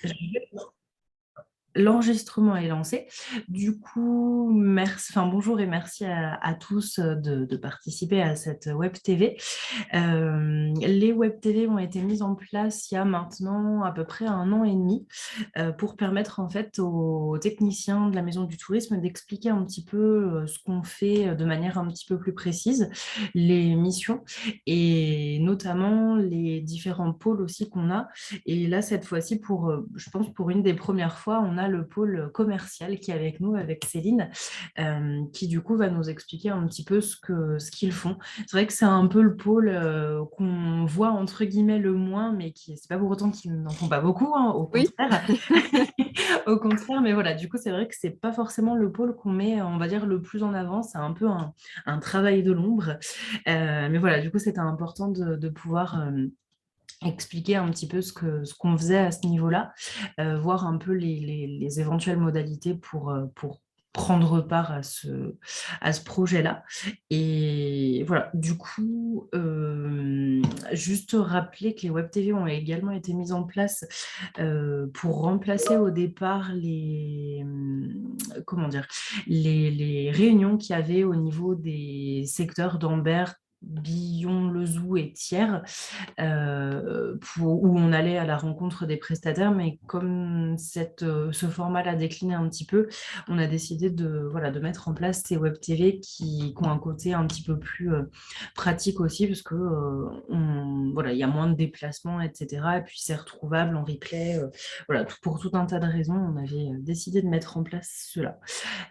Je L'enregistrement est lancé. Du coup, merci, enfin, bonjour et merci à tous de participer à cette Web TV. Les Web TV ont été mises en place il y a maintenant à peu près 1 an et demi pour permettre en fait aux techniciens de la Maison du Tourisme d'expliquer un petit peu ce qu'on fait de manière un petit peu plus précise, les missions et notamment les différents pôles aussi qu'on a. Et là, cette fois-ci, je pense pour une des premières fois, on a le pôle commercial qui est avec nous, avec Céline, qui du coup va nous expliquer un petit peu ce qu'ils font. C'est vrai que c'est un peu le pôle qu'on voit entre guillemets le moins, mais qui c'est pas pour autant qu'ils n'en font pas beaucoup, hein, au Oui, contraire. Au contraire, mais voilà, du coup, c'est vrai que c'est pas forcément le pôle qu'on met, on va dire, le plus en avant. C'est un peu un travail de l'ombre. Mais voilà, du coup, c'était important de pouvoir expliquer un petit peu ce qu'on faisait à ce niveau-là, voir un peu les éventuelles modalités pour prendre part à ce projet-là. Et voilà, du coup, juste rappeler que les Web TV ont également été mises en place pour remplacer au départ comment dire, les réunions qu'il y avait au niveau des secteurs d'Ambert, Billon, Lezoux et Thiers, où on allait à la rencontre des prestataires, mais comme ce format l'a décliné un petit peu, on a décidé voilà, de mettre en place ces web TV qui ont un côté un petit peu plus pratique aussi, parce que voilà, il y a moins de déplacements, etc. Et puis c'est retrouvable en replay. Voilà, pour tout un tas de raisons, on avait décidé de mettre en place cela.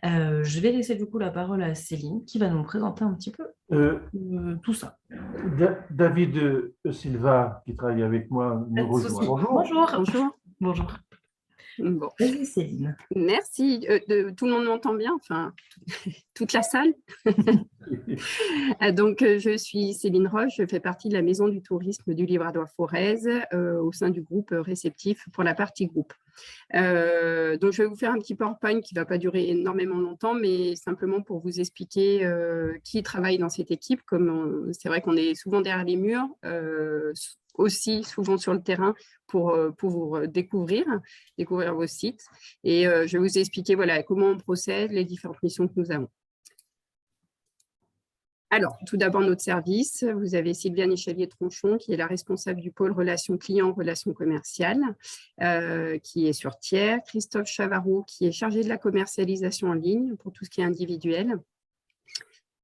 Je vais laisser du coup la parole à Céline, qui va nous présenter un petit peu Euh, tout ça. David Silva, qui travaille avec moi, Pas nous de rejoint. souci. Bonjour. Bonjour. bonjour. Bonjour. Bon, Vas-y, Céline. merci. Tout le monde m'entend bien, enfin, toute la salle. Donc, je suis Céline Roche, je fais partie de la Maison du tourisme du Livradois-Forez au sein du groupe réceptif pour la partie groupe. Donc, je vais vous faire un petit PowerPoint qui ne va pas durer énormément longtemps, mais simplement pour vous expliquer qui travaille dans cette équipe. C'est vrai qu'on est souvent derrière les murs, aussi souvent sur le terrain pour vous découvrir vos sites. Et je vais vous expliquer voilà, comment on procède, les différentes missions que nous avons. Alors, tout d'abord, notre service. Vous avez Sylviane Échalier-Tronchon, qui est la responsable du pôle relations clients, relations commerciales, qui est sur Thiers. Christophe Chavarot, qui est chargé de la commercialisation en ligne pour tout ce qui est individuel.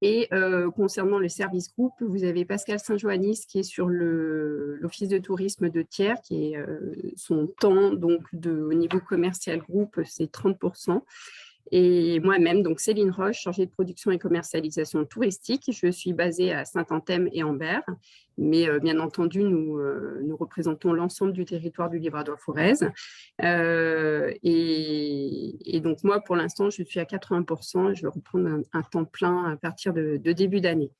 Et concernant le service groupe, vous avez Pascal Saint-Joannis, qui est sur l'office de tourisme de Thiers, qui est son temps donc au niveau commercial groupe, c'est 30%. Et moi-même, donc Céline Roche, chargée de production et commercialisation touristique. Je suis basée à Saint-Anthème et Ambert, mais bien entendu, nous représentons l'ensemble du territoire du Livradois-Forez. Et donc moi, pour l'instant, je suis à 80% et je vais reprendre un temps plein à partir de début d'année.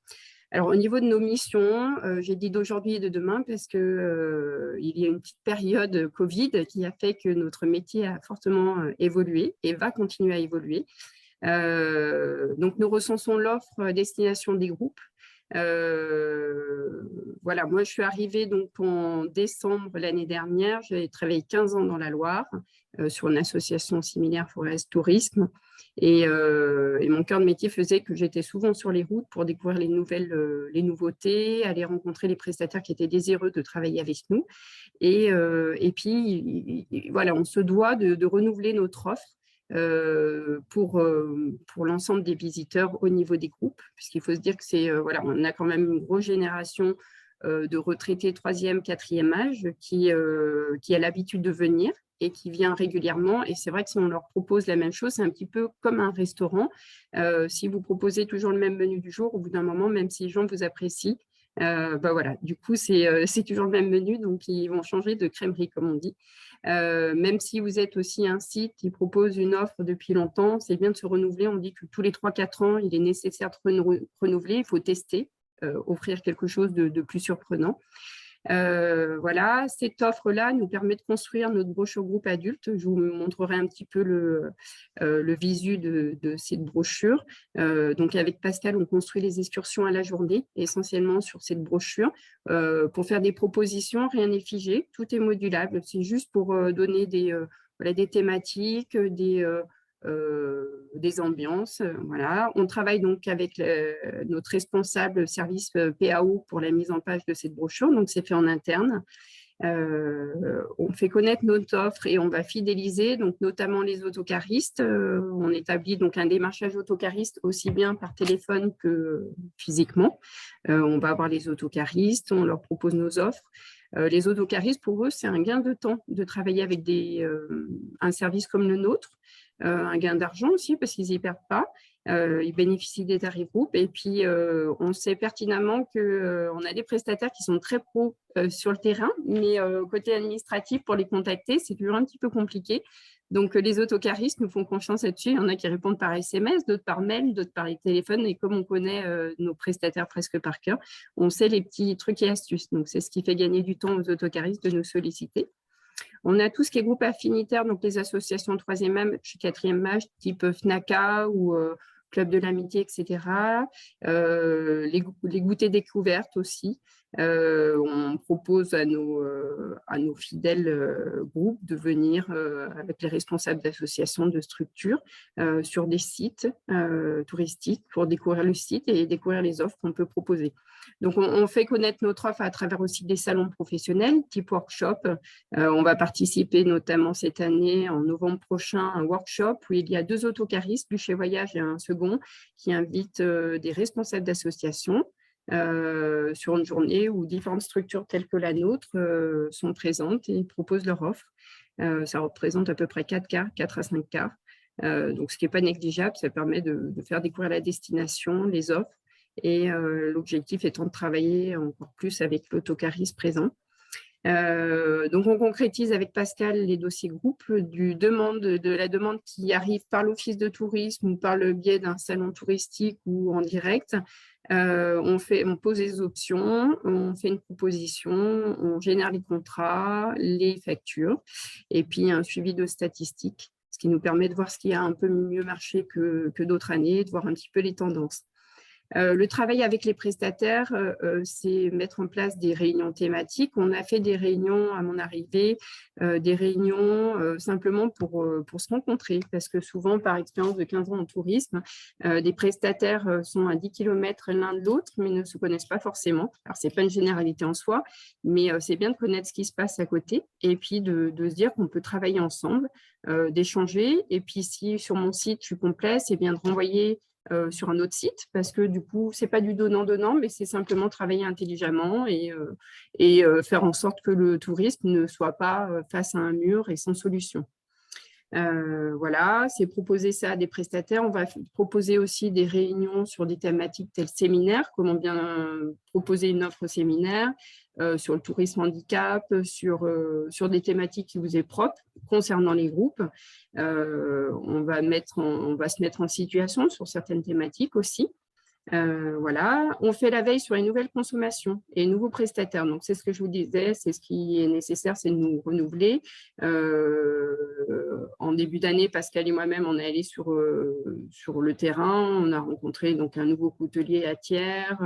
Alors, au niveau de nos missions, j'ai dit d'aujourd'hui et de demain parce qu'il y a une petite période Covid qui a fait que notre métier a fortement évolué et va continuer à évoluer. Donc, nous recensons l'offre destination des groupes. Voilà, moi, je suis arrivée donc en décembre l'année dernière. J'ai travaillé 15 ans dans la Loire sur une association similaire Forez Tourisme. Et mon cœur de métier faisait que j'étais souvent sur les routes pour découvrir les nouveautés, aller rencontrer les prestataires qui étaient désireux de travailler avec nous. Et puis, voilà, on se doit de renouveler notre offre pour l'ensemble des visiteurs au niveau des groupes, puisqu'il faut se dire que voilà, on a quand même une grosse génération de retraités 3e, 4e âge qui a l'habitude de venir et qui vient régulièrement. Et c'est vrai que si on leur propose la même chose, c'est un petit peu comme un restaurant. Si vous proposez toujours le même menu du jour, au bout d'un moment, même si les gens vous apprécient, voilà, du coup, c'est toujours le même menu, donc ils vont changer de crèmerie, comme on dit. Même si vous êtes aussi un site qui propose une offre depuis longtemps, c'est bien de se renouveler. On dit que tous les 3-4 ans, il est nécessaire de renouveler, il faut tester, offrir quelque chose de plus surprenant. Voilà, cette offre-là nous permet de construire notre brochure groupe adulte. Je vous montrerai un petit peu le visu de cette brochure. Donc, avec Pascal, on construit les excursions à la journée, essentiellement sur cette brochure. Pour faire des propositions, rien n'est figé, tout est modulable. C'est juste pour donner des thématiques, des ambiances. Voilà. On travaille donc avec notre responsable service PAO pour la mise en page de cette brochure, donc c'est fait en interne. On fait connaître notre offre et on va fidéliser donc notamment les autocaristes. On établit donc un démarchage autocariste aussi bien par téléphone que physiquement. On va avoir les autocaristes, on leur propose nos offres. Les autocaristes, pour eux, c'est un gain de temps de travailler avec un service comme le nôtre. Un gain d'argent aussi parce qu'ils n'y perdent pas. Ils bénéficient des tarifs groupes et puis on sait pertinemment qu'on a des prestataires qui sont très pros sur le terrain, mais côté administratif, pour les contacter, c'est toujours un petit peu compliqué. Donc, les autocaristes nous font confiance là-dessus. Il y en a qui répondent par SMS, d'autres par mail, d'autres par téléphone. Et comme on connaît nos prestataires presque par cœur, on sait les petits trucs et astuces. Donc, c'est ce qui fait gagner du temps aux autocaristes de nous solliciter. On a tout ce qui est groupe affinitaire, donc les associations 3e âge, 4e âge, type FNACA ou Club de l'Amitié, etc. Les goûters découvertes aussi. On propose à nos fidèles groupes de venir avec les responsables d'associations, de structures, sur des sites touristiques pour découvrir le site et découvrir les offres qu'on peut proposer. Donc, on fait connaître notre offre à travers aussi des salons professionnels, type workshop. On va participer notamment cette année, en novembre prochain, à un workshop où il y a 2 autocaristes, Bûcher Voyage et un second, qui invitent des responsables d'associations sur une journée où différentes structures telles que la nôtre sont présentes et proposent leur offre. Ça représente à peu près 4 à 5 quarts. Donc, ce qui n'est pas négligeable, ça permet de faire découvrir la destination, les offres. Et l'objectif étant de travailler encore plus avec l'autocariste présent. Donc, on concrétise avec Pascal les dossiers groupes de la demande qui arrive par l'office de tourisme ou par le biais d'un salon touristique ou en direct. On pose les options, on fait une proposition, on génère les contrats, les factures et puis un suivi de statistiques, ce qui nous permet de voir ce qui a un peu mieux marché que d'autres années, de voir un petit peu les tendances. Le travail avec les prestataires, c'est mettre en place des réunions thématiques. On a fait des réunions à mon arrivée, des réunions simplement pour se rencontrer, parce que souvent, par expérience de 15 ans en tourisme, des prestataires sont à 10 km l'un de l'autre, mais ne se connaissent pas forcément. Alors, ce n'est pas une généralité en soi, mais c'est bien de connaître ce qui se passe à côté et puis de se dire qu'on peut travailler ensemble, d'échanger. Et puis, si sur mon site, je suis complet, c'est bien de renvoyer sur un autre site, parce que du coup, ce n'est pas du donnant-donnant, mais c'est simplement travailler intelligemment et faire en sorte que le tourisme ne soit pas face à un mur et sans solution. Voilà, c'est proposer ça à des prestataires. On va proposer aussi des réunions sur des thématiques telles séminaires, comment bien proposer une offre séminaire, sur le tourisme handicap, sur des thématiques qui vous est propre concernant les groupes. On va se mettre en situation sur certaines thématiques aussi. Voilà, on fait la veille sur les nouvelles consommations et les nouveaux prestataires. Donc, c'est ce que je vous disais, c'est ce qui est nécessaire, c'est de nous renouveler. En début d'année, Pascal et moi-même, on est allés sur le terrain. On a rencontré donc un nouveau coutelier à Thiers,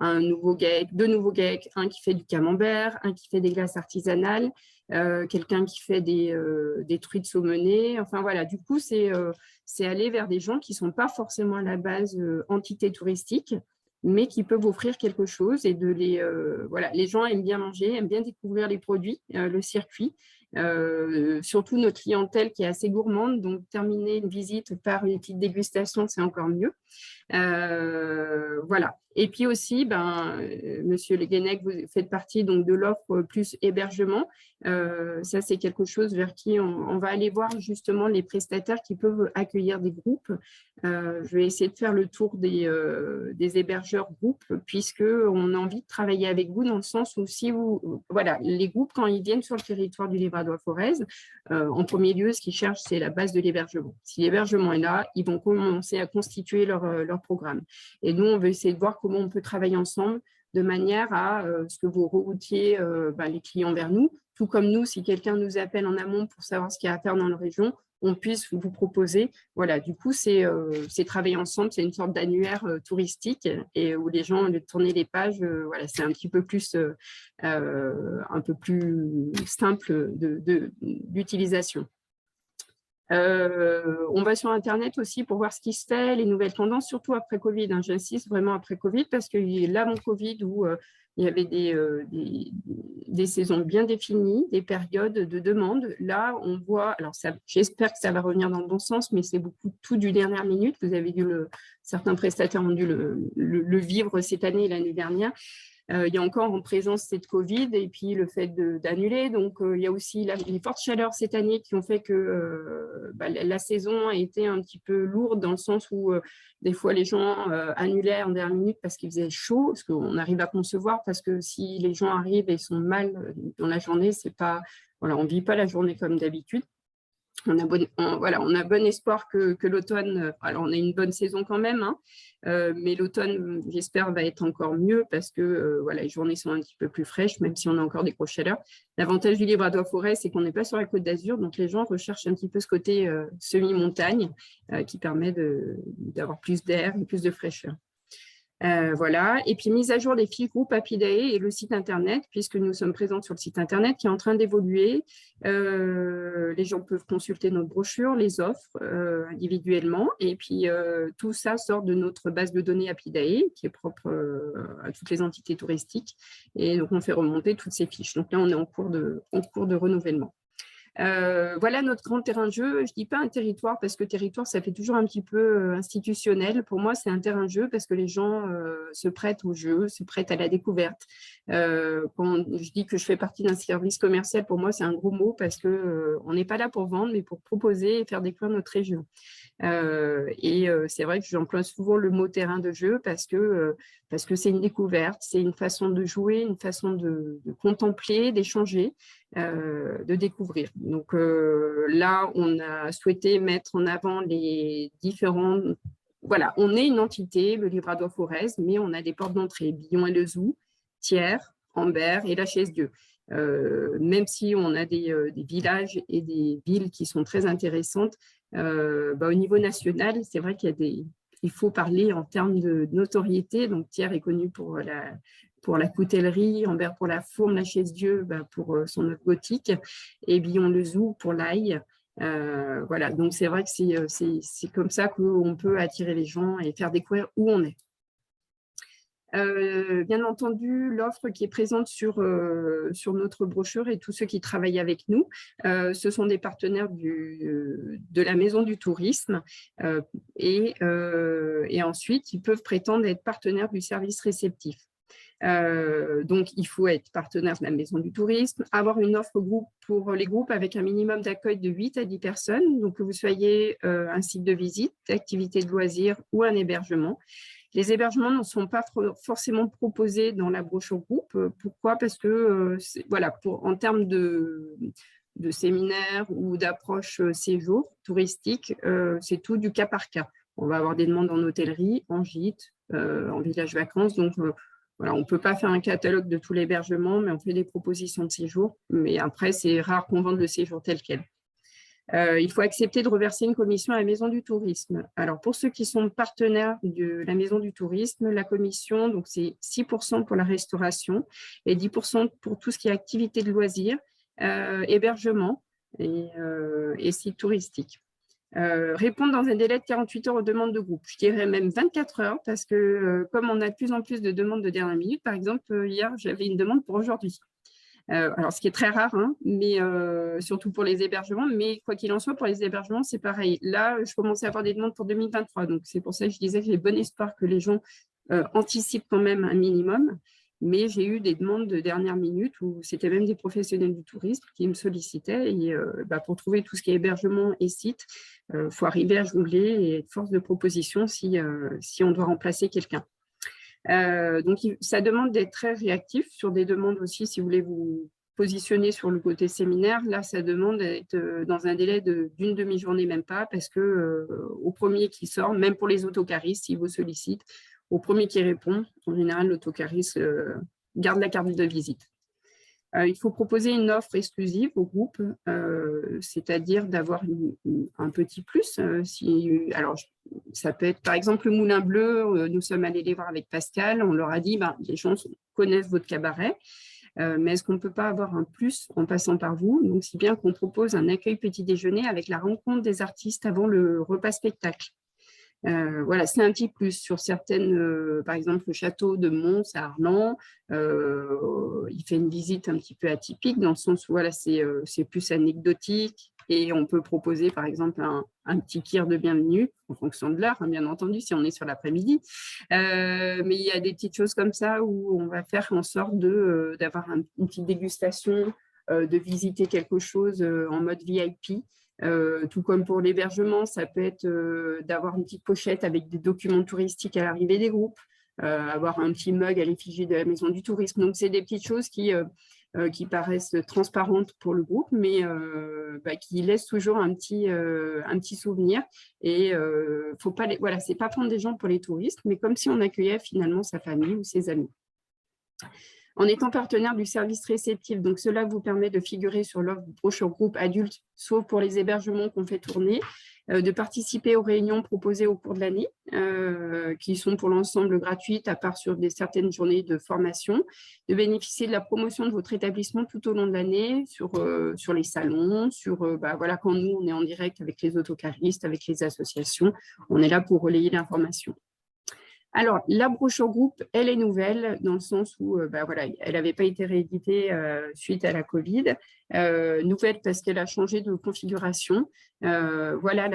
deux nouveaux geeks, un qui fait du camembert, un qui fait des glaces artisanales, quelqu'un qui fait des truites saumonées. Enfin, voilà, du coup, c'est aller vers des gens qui ne sont pas forcément à la base entités touristiques, mais qui peuvent offrir quelque chose. Et voilà, les gens aiment bien manger, aiment bien découvrir les produits, le circuit. Surtout notre clientèle qui est assez gourmande, donc terminer une visite par une petite dégustation, c'est encore mieux. Voilà. Et puis aussi, Monsieur Le Guenec, vous faites partie donc, de l'offre plus hébergement. Ça, c'est quelque chose vers qui on va aller voir justement les prestataires qui peuvent accueillir des groupes. Je vais essayer de faire le tour des hébergeurs groupes, puisqu'on a envie de travailler avec vous dans le sens où voilà, les groupes, quand ils viennent sur le territoire du Livradois-Forez, en premier lieu, ce qu'ils cherchent, c'est la base de l'hébergement. Si l'hébergement est là, ils vont commencer à constituer leur programme. Et nous, on veut essayer de voir comment on peut travailler ensemble de manière à ce que vous reroutiez les clients vers nous, tout comme nous, si quelqu'un nous appelle en amont pour savoir ce qu'il y a à faire dans la région, on puisse vous proposer. Voilà, du coup, c'est travailler ensemble, c'est une sorte d'annuaire touristique et où les gens, au lieu de tourner les pages, voilà, c'est un petit peu plus simple d'utilisation. On va sur Internet aussi pour voir ce qui se fait, les nouvelles tendances, surtout après Covid. Hein, j'insiste vraiment après Covid parce que l'avant Covid où il y avait des saisons bien définies, des périodes de demande. Là, on voit, alors j'espère que ça va revenir dans le bon sens, mais c'est beaucoup tout du dernière minute. Vous avez certains prestataires ont dû le vivre cette année et l'année dernière. Il y a encore en présence cette Covid et puis le fait d'annuler. Donc, il y a aussi les fortes chaleurs cette année qui ont fait que la saison a été un petit peu lourde dans le sens où des fois les gens annulaient en dernière minute parce qu'il faisait chaud, ce qu'on arrive à concevoir parce que si les gens arrivent et sont mal dans la journée, c'est pas, voilà, on ne vit pas la journée comme d'habitude. On a bon espoir que l'automne, alors on a une bonne saison quand même, hein, mais l'automne, j'espère, va être encore mieux parce que les journées sont un petit peu plus fraîches, même si on a encore des grosses chaleurs. L'avantage du Livradois-Forez, c'est qu'on n'est pas sur la Côte d'Azur, donc les gens recherchent un petit peu ce côté semi-montagne qui permet d'avoir plus d'air et plus de fraîcheur. Voilà, et puis mise à jour des fiches groupes Happydae et le site internet, puisque nous sommes présents sur le site internet qui est en train d'évoluer. Les gens peuvent consulter notre brochure, les offres individuellement, et puis tout ça sort de notre base de données Happydae qui est propre à toutes les entités touristiques, et donc on fait remonter toutes ces fiches. Donc là, on est en cours de renouvellement. Voilà notre grand terrain de jeu. Je ne dis pas un territoire parce que territoire, ça fait toujours un petit peu institutionnel. Pour moi, c'est un terrain de jeu parce que les gens se prêtent au jeu, se prêtent à la découverte. Quand je dis que je fais partie d'un service commercial, pour moi, c'est un gros mot parce qu'on n'est pas là pour vendre, mais pour proposer et faire découvrir notre région. C'est vrai que j'emploie souvent le mot terrain de jeu parce que c'est une découverte, c'est une façon de jouer, une façon de contempler, d'échanger, de découvrir. Donc là, on a souhaité mettre en avant les différents... Voilà, on est une entité, le Livradois-Forez, mais on a des portes d'entrée, Billon et le Zoo, Thiers, Ambert et la Chaise-Dieu. Même si on a des villages et des villes qui sont très intéressantes, au niveau national, c'est vrai il faut parler en termes de notoriété. Donc, Thiers est connu pour la coutellerie, Ambert pour la fourme, la Chaise-Dieu pour son œuvre gothique, et Billon-le-Zoo pour l'ail. Voilà, donc c'est vrai que c'est comme ça qu'on peut attirer les gens et faire découvrir où on est. Bien entendu, l'offre qui est présente sur notre brochure et tous ceux qui travaillent avec nous, ce sont des partenaires de la Maison du Tourisme et ensuite, ils peuvent prétendre être partenaires du service réceptif. Donc, il faut être partenaire de la Maison du Tourisme, avoir une offre groupe pour les groupes avec un minimum d'accueil de 8 à 10 personnes, donc que vous soyez un site de visite, d'activité de loisirs ou un hébergement. Les hébergements ne sont pas forcément proposés dans la brochure groupe. Pourquoi? Parce que, en termes de séminaires ou d'approche séjour touristique, c'est tout du cas par cas. On va avoir des demandes en hôtellerie, en gîte, en village vacances. Donc, on ne peut pas faire un catalogue de tout l'hébergement, mais on fait des propositions de séjour. Mais après, c'est rare qu'on vende le séjour tel quel. Il faut accepter de reverser une commission à la Maison du Tourisme. Alors, pour ceux qui sont partenaires de la Maison du Tourisme, la commission, donc c'est 6% pour la restauration et 10% pour tout ce qui est activité de loisirs, hébergement et site touristique. Répondre dans un délai de 48 heures aux demandes de groupe. Je dirais même 24 heures parce que comme on a de plus en plus de demandes de dernière minute, par exemple, hier, j'avais une demande pour aujourd'hui. Alors, ce qui est très rare, hein, mais surtout pour les hébergements, mais quoi qu'il en soit, pour les hébergements, c'est pareil. Là, je commençais à avoir des demandes pour 2023, donc c'est pour ça que je disais que j'ai bon espoir que les gens anticipent quand même un minimum, mais j'ai eu des demandes de dernière minute où c'était même des professionnels du tourisme qui me sollicitaient et pour trouver tout ce qui est hébergement et site, il faut arriver à jongler et être force de proposition si on doit remplacer quelqu'un. Donc, ça demande d'être très réactif sur des demandes aussi, si vous voulez vous positionner sur le côté séminaire. Là, ça demande d'être dans un délai d'une demi-journée, même pas, parce que au premier qui sort, même pour les autocaristes, s'ils vous sollicitent, Au premier qui répond, en général, l'autocariste garde la carte de visite. Il faut proposer une offre exclusive au groupe, c'est-à-dire d'avoir un petit plus. Alors, ça peut être par exemple le Moulin Bleu, nous sommes allés les voir avec Pascal, on leur a dit les gens connaissent votre cabaret, mais est-ce qu'on ne peut pas avoir un plus en passant par vous? Donc, si bien qu'on propose un accueil petit déjeuner avec la rencontre des artistes avant le repas spectacle. Voilà, c'est un petit plus sur certaines, par exemple le château de Mons à Arlan, il fait une visite un petit peu atypique dans le sens où voilà, c'est plus anecdotique et on peut proposer par exemple un petit kir de bienvenue en fonction de l'heure, hein, bien entendu, si on est sur l'après-midi. Mais il y a des petites choses comme ça où on va faire en sorte d'avoir une petite dégustation, de visiter quelque chose en mode VIP. Tout comme pour l'hébergement, ça peut être d'avoir une petite pochette avec des documents touristiques à l'arrivée des groupes, avoir un petit mug à l'effigie de la maison du tourisme. Donc, c'est des petites choses qui paraissent transparentes pour le groupe, mais qui laissent toujours un petit souvenir. Et faut pas voilà, c'est pas prendre des gens pour les touristes, mais comme si on accueillait finalement sa famille ou ses amis. En étant partenaire du service réceptif, donc cela vous permet de figurer sur l'offre brochure groupe adulte, sauf pour les hébergements qu'on fait tourner, de participer aux réunions proposées au cours de l'année, qui sont pour l'ensemble gratuites, à part sur certaines journées de formation, de bénéficier de la promotion de votre établissement tout au long de l'année, sur les salons, voilà, quand nous, on est en direct avec les autocaristes, avec les associations, on est là pour relayer l'information. Alors, la brochure groupe, elle est nouvelle dans le sens où voilà, elle n'avait pas été rééditée suite à la Covid. Nouvelle parce qu'elle a changé de configuration. Voilà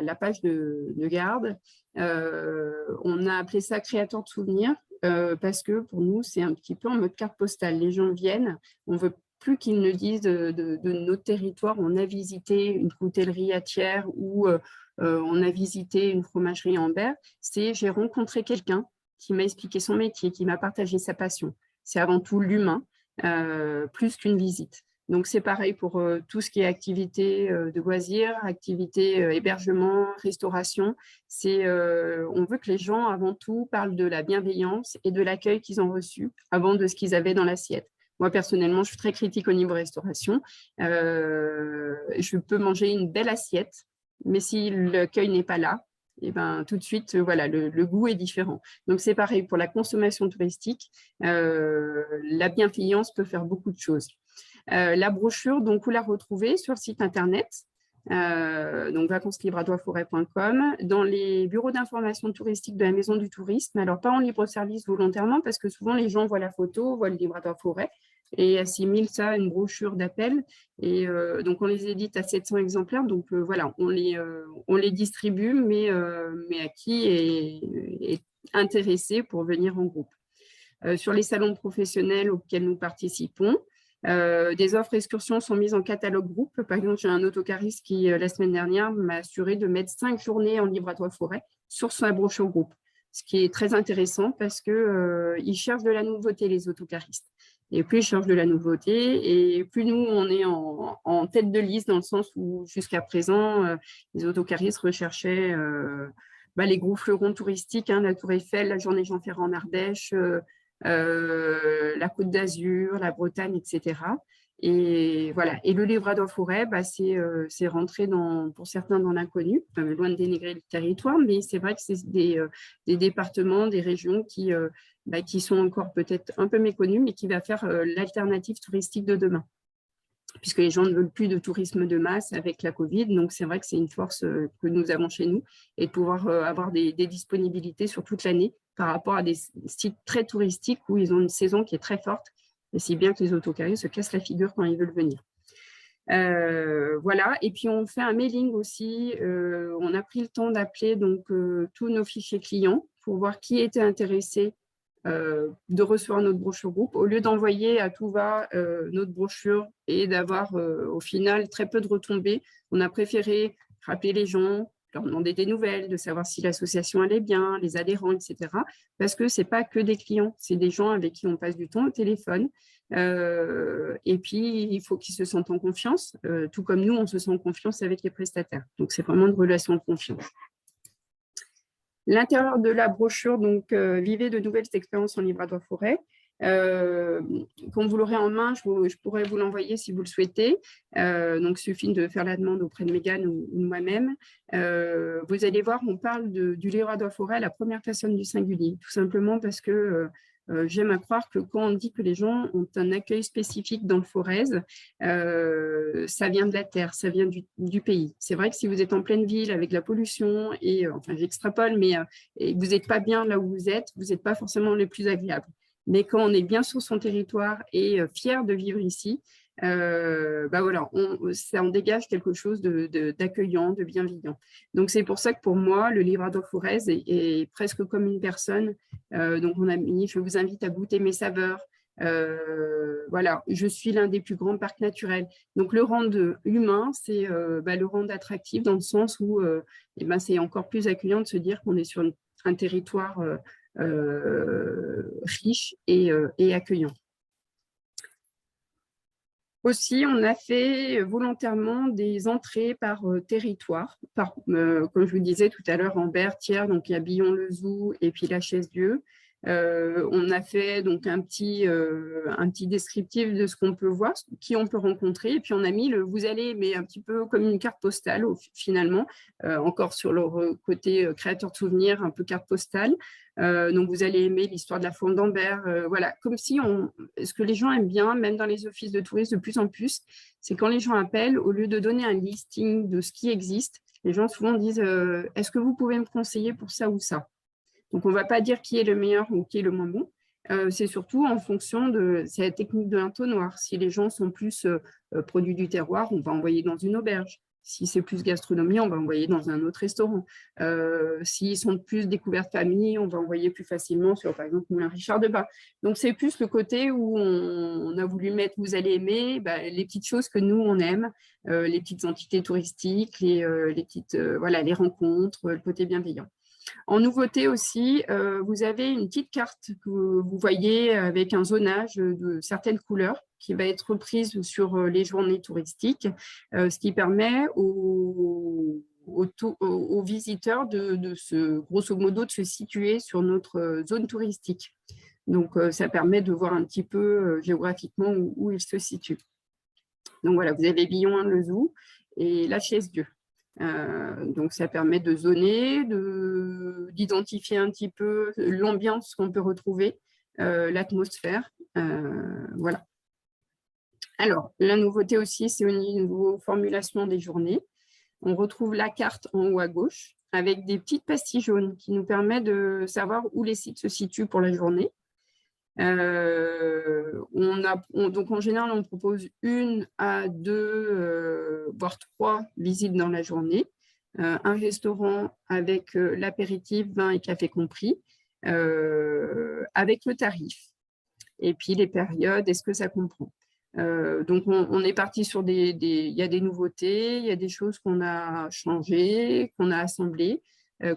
la page de garde. On a appelé ça créateur de souvenirs parce que pour nous, c'est un petit peu en mode carte postale. Les gens viennent, on veut plus qu'ils ne disent de notre territoire, on a visité une coutellerie à Thiers ou on a visité une fromagerie en Berre, c'est j'ai rencontré quelqu'un qui m'a expliqué son métier, qui m'a partagé sa passion. C'est avant tout l'humain, plus qu'une visite. Donc, c'est pareil pour tout ce qui est activité de loisirs, activité hébergement, restauration. On veut que les gens, avant tout, parlent de la bienveillance et de l'accueil qu'ils ont reçu avant de ce qu'ils avaient dans l'assiette. Moi, personnellement, je suis très critique au niveau restauration. Je peux manger une belle assiette, mais si l'accueil n'est pas là, et tout de suite, voilà, le goût est différent. Donc, c'est pareil pour la consommation touristique. La bienveillance peut faire beaucoup de choses. La brochure, donc, vous la retrouvez sur le site internet, donc vacances-libres-à-forêt.com, dans les bureaux d'information touristique de la Maison du Tourisme. Alors, pas en libre-service volontairement, parce que souvent, les gens voient la photo, voient le livre à forêt et assimilent ça à une brochure d'appel. Et donc, on les édite à 700 exemplaires. Donc, voilà, on les distribue, mais à qui est intéressé pour venir en groupe. Sur les salons professionnels auxquels nous participons, des offres excursions sont mises en catalogue groupe. Par exemple, j'ai un autocariste qui, la semaine dernière, m'a assuré de mettre 5 journées en libre-à-forêt sur sa brochure groupe, ce qui est très intéressant parce qu'ils cherchent de la nouveauté, les autocaristes. Et plus ils cherchent de la nouveauté, et plus nous, on est en tête de liste dans le sens où, jusqu'à présent, les autocaristes recherchaient les gros fleurons touristiques, la Tour Eiffel, la Journée Jean Ferrand en Ardèche, la Côte d'Azur, la Bretagne, etc. Et voilà. Et le livre-à-forêt, c'est rentré pour certains dans l'inconnu, loin de dénigrer le territoire, mais c'est vrai que c'est des départements, des régions qui sont encore peut-être un peu méconnus, mais qui va faire l'alternative touristique de demain, puisque les gens ne veulent plus de tourisme de masse avec la Covid. Donc, c'est vrai que c'est une force que nous avons chez nous, et de pouvoir avoir des disponibilités sur toute l'année par rapport à des sites très touristiques où ils ont une saison qui est très forte, et si bien que les autocaristes se cassent la figure quand ils veulent venir. Voilà, et puis on fait un mailing aussi. On a pris le temps d'appeler tous nos fichiers clients pour voir qui était intéressé de recevoir notre brochure groupe, au lieu d'envoyer à tout va notre brochure et d'avoir au final très peu de retombées. On a préféré rappeler les gens, leur demander des nouvelles, de savoir si l'association allait bien, les adhérents, etc. Parce que ce n'est pas que des clients, c'est des gens avec qui on passe du temps au téléphone. Et puis, il faut qu'ils se sentent en confiance, tout comme nous, on se sent en confiance avec les prestataires. Donc, c'est vraiment une relation de confiance. L'intérieur de la brochure, donc, vivez de nouvelles expériences en Livradois-Forêt. Quand vous l'aurez en main, je pourrais vous l'envoyer si vous le souhaitez. Donc, il suffit de faire la demande auprès de Mégane ou de moi-même. Vous allez voir, on parle du Livradois-Forêt à la première personne du singulier, tout simplement parce que j'aime à croire que quand on dit que les gens ont un accueil spécifique dans le Forez, ça vient de la terre, ça vient du pays. C'est vrai que si vous êtes en pleine ville avec la pollution, et enfin j'extrapole, mais et vous n'êtes pas bien là où vous n'êtes pas forcément les plus agréables. Mais quand on est bien sur son territoire et fier de vivre ici, voilà, ça en dégage quelque chose d'accueillant, de bienveillant. Donc, c'est pour ça que pour moi, le Livradois-Forez est presque comme une personne. Donc, on a mis, je vous invite à goûter mes saveurs. Voilà, je suis l'un des plus grands parcs naturels. Donc, le rang humain, c'est le rang attractif dans le sens où c'est encore plus accueillant de se dire qu'on est sur un territoire riche et accueillant. Aussi, on a fait volontairement des entrées par territoire. Comme je vous disais tout à l'heure, en Thiers, donc il y a Billon-le-Zou et puis la Chaise-Dieu. On a fait donc un petit descriptif de ce qu'on peut voir, qui on peut rencontrer. Et puis, on a mis vous allez aimer un petit peu comme une carte postale, finalement, encore sur le côté créateur de souvenirs, un peu carte postale. Donc, vous allez aimer l'histoire de la Fourme d'Ambert. Voilà, comme si ce que les gens aiment bien, même dans les offices de tourisme de plus en plus, c'est quand les gens appellent, au lieu de donner un listing de ce qui existe, les gens souvent disent est-ce que vous pouvez me conseiller pour ça ou ça? Donc, on ne va pas dire qui est le meilleur ou qui est le moins bon. C'est surtout en fonction c'est la technique de l'entonnoir. Si les gens sont plus produits du terroir, on va envoyer dans une auberge. Si c'est plus gastronomie, on va envoyer dans un autre restaurant. S'ils sont plus découvertes famille, on va envoyer plus facilement sur, par exemple, Moulin Richard de Bas. Donc, c'est plus le côté où on a voulu mettre, vous allez aimer, les petites choses que nous, on aime, les petites entités touristiques, les rencontres, le côté bienveillant. En nouveauté aussi, vous avez une petite carte que vous voyez avec un zonage de certaines couleurs qui va être reprise sur les journées touristiques, ce qui permet aux visiteurs grosso modo de se situer sur notre zone touristique. Donc, ça permet de voir un petit peu géographiquement où ils se situent. Donc voilà, vous avez Billon-le-Zou et la Chaise-Dieu. Donc, ça permet de zoner, d'identifier un petit peu l'ambiance qu'on peut retrouver, l'atmosphère. Voilà. Alors, la nouveauté aussi, c'est au niveau formulation des journées. On retrouve la carte en haut à gauche avec des petites pastilles jaunes qui nous permettent de savoir où les sites se situent pour la journée. Donc, en général, on propose 1 à 2, voire 3 visites dans la journée. Un restaurant avec l'apéritif, vin et café compris, avec le tarif. Et puis, les périodes, est-ce que ça comprend? Donc, on est parti sur il y a des nouveautés, il y a des choses qu'on a changées, qu'on a assemblées.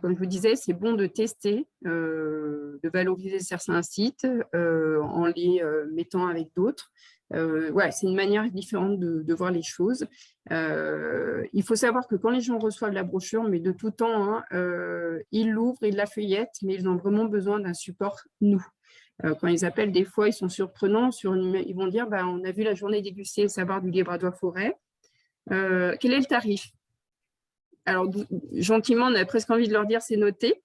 Comme je vous disais, c'est bon de tester, de valoriser certains sites en les mettant avec d'autres. C'est une manière différente de voir les choses. Il faut savoir que quand les gens reçoivent la brochure, mais de tout temps, ils l'ouvrent, ils la feuillettent, mais ils ont vraiment besoin d'un support nous. Quand ils appellent, des fois, ils sont surprenants. Ils vont dire on a vu la journée dégustée et savoir du Livradois-Forêt. Quel est le tarif? Alors, gentiment, on a presque envie de leur dire c'est noté,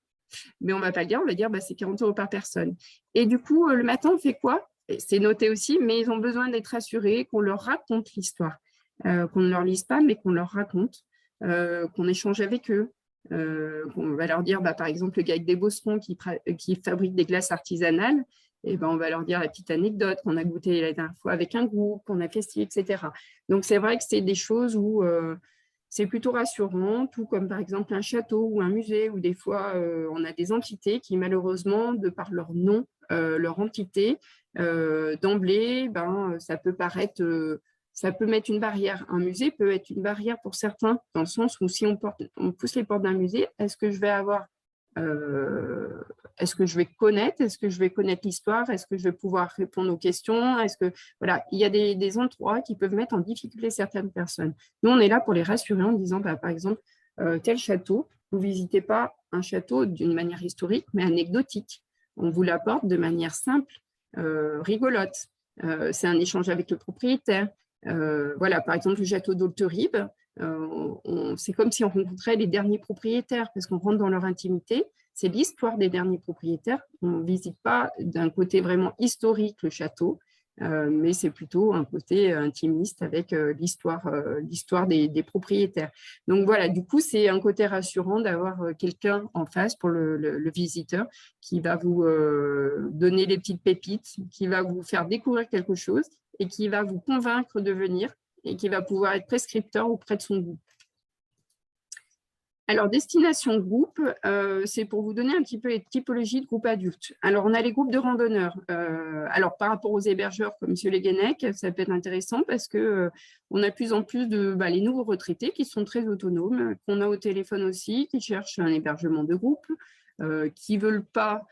mais on ne va pas le dire, on va dire c'est 40 € par personne. Et du coup, le matin, on fait quoi? C'est noté aussi, mais ils ont besoin d'être assurés qu'on leur raconte l'histoire, qu'on ne leur lise pas, mais qu'on leur raconte, qu'on échange avec eux. On va leur dire, par exemple, le GAEC des Bosserons qui fabrique des glaces artisanales, et on va leur dire la petite anecdote qu'on a goûté la dernière fois avec un groupe, qu'on a fait ci, etc. Donc, c'est vrai que c'est des choses où c'est plutôt rassurant, tout comme par exemple un château ou un musée, où des fois, on a des entités qui, malheureusement, de par leur nom, leur entité, d'emblée, ça peut paraître... ça peut mettre une barrière. Un musée peut être une barrière pour certains, dans le sens où si on pousse les portes d'un musée, est-ce que je vais connaître? Est-ce que je vais connaître l'histoire? Est-ce que je vais pouvoir répondre aux questions? Voilà, il y a des endroits qui peuvent mettre en difficulté certaines personnes. Nous, on est là pour les rassurer en disant, par exemple, tel château, vous ne visitez pas un château d'une manière historique, mais anecdotique. On vous l'apporte de manière simple, rigolote. C'est un échange avec le propriétaire. Voilà, par exemple, le château d'Olteribe, c'est comme si on rencontrait les derniers propriétaires, parce qu'on rentre dans leur intimité. C'est l'histoire des derniers propriétaires. On ne visite pas d'un côté vraiment historique le château, mais c'est plutôt un côté intimiste avec l'histoire des propriétaires. Donc voilà, du coup, c'est un côté rassurant d'avoir quelqu'un en face pour le visiteur qui va vous donner les petites pépites, qui va vous faire découvrir quelque chose et qui va vous convaincre de venir et qui va pouvoir être prescripteur auprès de son groupe. Alors, destination groupe, c'est pour vous donner un petit peu les typologies de groupes adultes. Alors, on a les groupes de randonneurs. Alors, par rapport aux hébergeurs comme M. Leguenec, ça peut être intéressant parce qu'on a de plus en plus de les nouveaux retraités qui sont très autonomes, qu'on a au téléphone aussi, qui cherchent un hébergement de groupe, qui ne veulent pas,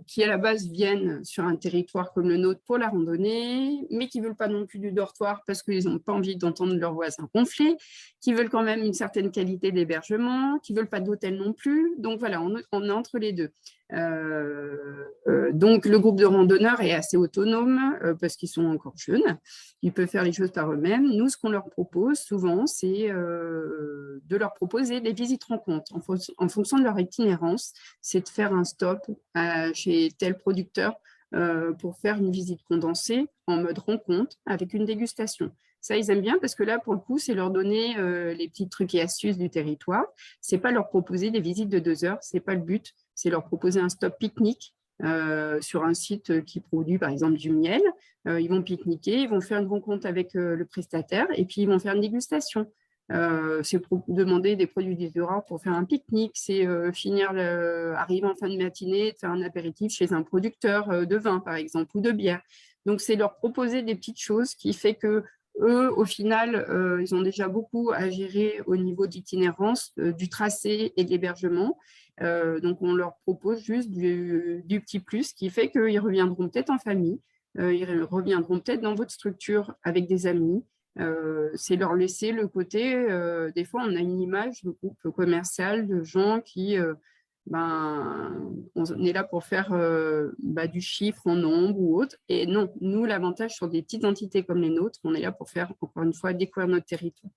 qui à la base viennent sur un territoire comme le nôtre pour la randonnée, mais qui ne veulent pas non plus du dortoir parce qu'ils n'ont pas envie d'entendre leurs voisins ronfler, qui veulent quand même une certaine qualité d'hébergement, qui ne veulent pas d'hôtel non plus. Donc voilà, on est entre les deux. Donc le groupe de randonneurs est assez autonome parce qu'ils sont encore jeunes, ils peuvent faire les choses par eux-mêmes. Nous, ce qu'on leur propose souvent, c'est de leur proposer des visites rencontres en fonction de leur itinérance. C'est de faire un stop chez tel producteur pour faire une visite condensée en mode rencontre avec une dégustation. Ça, ils aiment bien parce que là, pour le coup, c'est leur donner les petits trucs et astuces du territoire. Ce n'est pas leur proposer des visites de 2 heures, ce n'est pas le but. C'est leur proposer un stop pique-nique sur un site qui produit, par exemple, du miel. Ils vont pique-niquer, ils vont faire une rencontre avec le prestataire et puis ils vont faire une dégustation. C'est pour demander des produits d'Isidora pour faire un pique-nique, c'est arriver en fin de matinée, de faire un apéritif chez un producteur de vin, par exemple, ou de bière. Donc, c'est leur proposer des petites choses qui fait que eux, au final, ils ont déjà beaucoup à gérer au niveau d'itinérance, du tracé et de l'hébergement. Donc, on leur propose juste du petit plus qui fait qu'ils reviendront peut-être en famille, ils reviendront peut-être dans votre structure avec des amis. C'est leur laisser le côté, des fois on a une image de groupe commercial de gens qui, on est là pour faire du chiffre en nombre ou autre, et non, nous l'avantage sur des petites entités comme les nôtres, on est là pour faire encore une fois découvrir notre territoire.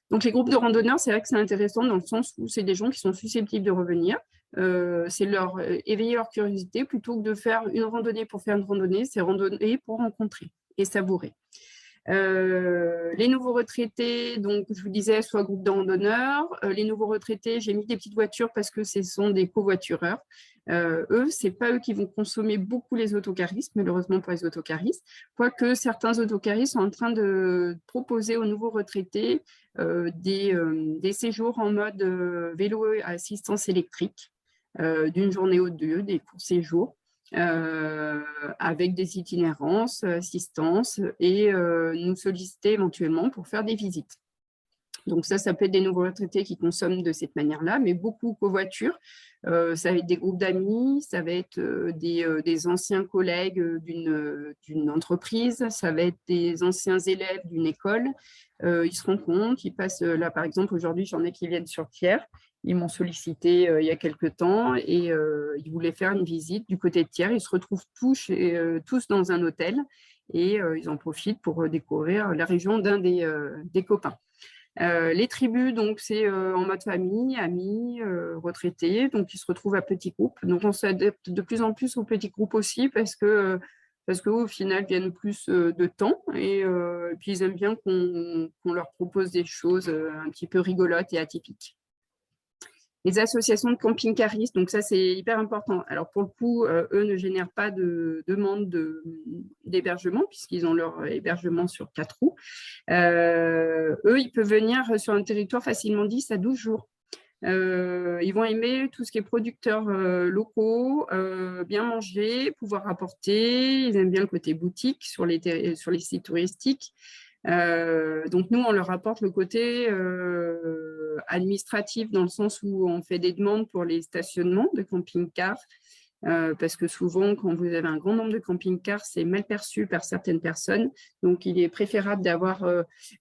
Donc les groupes de randonneurs, c'est vrai que c'est intéressant dans le sens où c'est des gens qui sont susceptibles de revenir, c'est leur éveiller leur curiosité plutôt que de faire une randonnée pour faire une randonnée, c'est randonnée pour rencontrer et savourer. Les nouveaux retraités, donc je vous disais, soit groupe de randonneurs. Les nouveaux retraités, j'ai mis des petites voitures parce que ce sont des covoitureurs. Eux, ce n'est pas eux qui vont consommer beaucoup les autocaristes, malheureusement pour les autocaristes, quoique certains autocaristes sont en train de proposer aux nouveaux retraités des séjours en mode vélo à assistance électrique d'une journée ou deux, des courts séjours. Avec des itinérances, assistance et nous solliciter éventuellement pour faire des visites. Donc ça peut être des nouveaux retraités qui consomment de cette manière-là, mais beaucoup covoiturent. Ça va être des groupes d'amis, ça va être des anciens collègues d'une entreprise, ça va être des anciens élèves d'une école. Ils se rencontrent, ils passent là par exemple aujourd'hui j'en ai qui viennent sur Thiers. Ils m'ont sollicité il y a quelques temps et ils voulaient faire une visite du côté de Thiers. Ils se retrouvent tous dans un hôtel et ils en profitent pour découvrir la région d'un des copains. Les tribus, donc c'est en mode famille, amis, retraités, donc ils se retrouvent à petits groupes. Donc on s'adapte de plus en plus aux petits groupes aussi parce qu'au final, ils viennent plus de temps et puis ils aiment bien qu'on leur propose des choses un petit peu rigolotes et atypiques. Les associations de camping-caristes, donc ça c'est hyper important. Alors pour le coup, eux ne génèrent pas de demande d'hébergement puisqu'ils ont leur hébergement sur 4 roues. Eux, ils peuvent venir sur un territoire facilement 10 à 12 jours. Ils vont aimer tout ce qui est producteurs locaux, bien manger, pouvoir apporter. Ils aiment bien le côté boutique sur les sites touristiques. Donc nous, on leur apporte le côté administratif dans le sens où on fait des demandes pour les stationnements de camping-cars parce que souvent, quand vous avez un grand nombre de camping-cars, c'est mal perçu par certaines personnes. Donc, il est préférable d'avoir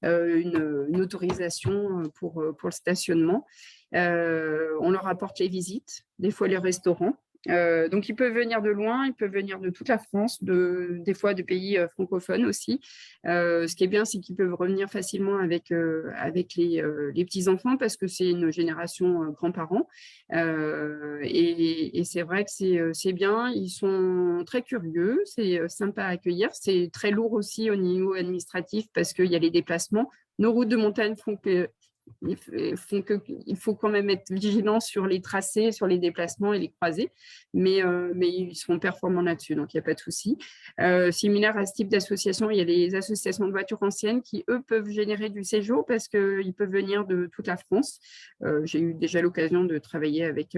une autorisation pour le stationnement. On leur apporte les visites, des fois les restaurants. Donc, ils peuvent venir de loin, ils peuvent venir de toute la France, des fois de pays francophones aussi. Ce qui est bien, c'est qu'ils peuvent revenir facilement avec les petits-enfants parce que c'est une génération grands-parents. Et c'est vrai que c'est bien, ils sont très curieux, c'est sympa à accueillir. C'est très lourd aussi au niveau administratif parce qu'il y a les déplacements. Nos routes de montagne font que il faut quand même être vigilant sur les tracés, sur les déplacements et les croisées, mais ils seront performants là-dessus, donc il n'y a pas de souci. Similaire à ce type d'association, il y a les associations de voitures anciennes qui, eux, peuvent générer du séjour parce qu'ils peuvent venir de toute la France. J'ai eu déjà l'occasion de travailler avec